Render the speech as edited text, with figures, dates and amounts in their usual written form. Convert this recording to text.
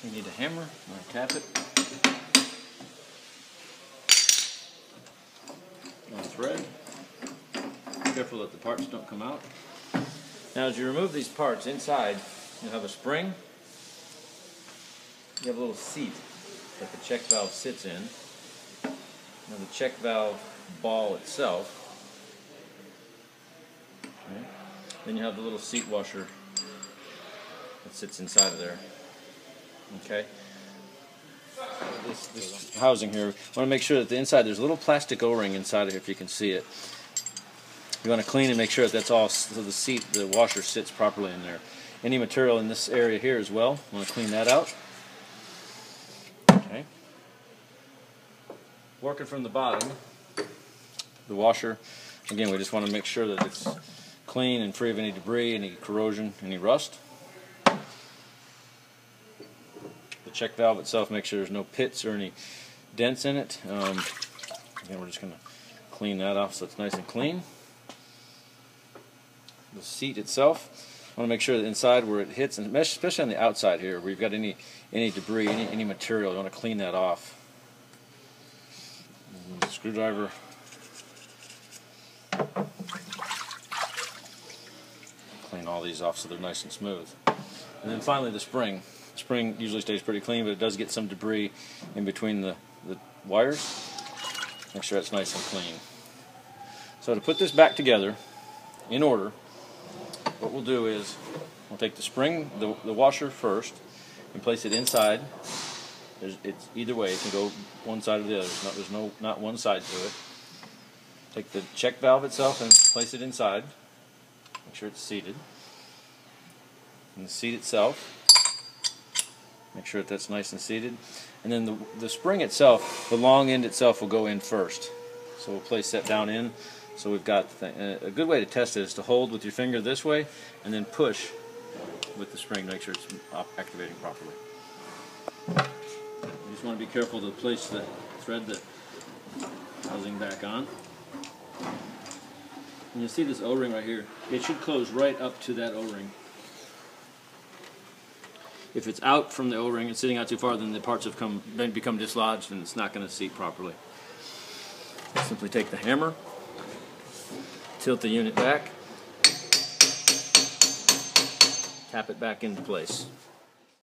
You need a hammer, and tap it. And thread. Be careful that the parts don't come out. Now as you remove these parts, inside you'll have a spring. You have a little seat that the check valve sits in. Now the check valve ball itself. Okay. Then you have the little seat washer that sits inside of there. Okay. This housing here, I want to make sure that the inside, there's a little plastic O-ring inside of here if you can see it. You want to clean and make sure that that's all, so the seat, the washer sits properly in there. Any material in this area here as well, I want to clean that out. Okay. Working from the bottom, the washer, again we just want to make sure that it's clean and free of any debris, any corrosion, any rust. The check valve itself, make sure there's no pits or any dents in it. Again, we're just going to clean that off so it's nice and clean. The seat itself, I want to make sure that inside where it hits, and especially on the outside here, where you've got any debris, any material, you want to clean that off. And the screwdriver. Clean all these off so they're nice and smooth. And then finally the spring. The spring usually stays pretty clean, but it does get some debris in between the wires. Make sure it's nice and clean. So to put this back together in order, what we'll do is we'll take the spring, the washer first, and place it inside. It's either way, it can go one side or the other. There's not one side to it. Take the check valve itself and place it inside. Make sure it's seated. And the seat itself, make sure that's nice and seated. And then the spring itself, the long end itself will go in first. So we'll place that down in. So we've got a good way to test it is to hold with your finger this way and then push with the spring to make sure it's activating properly. You just want to be careful to place the thread the housing back on. And you'll see this O-ring right here. It should close right up to that O-ring. If it's out from the O-ring and sitting out too far, then the parts have become dislodged and it's not going to seat properly. Simply take the hammer, tilt the unit back, tap it back into place.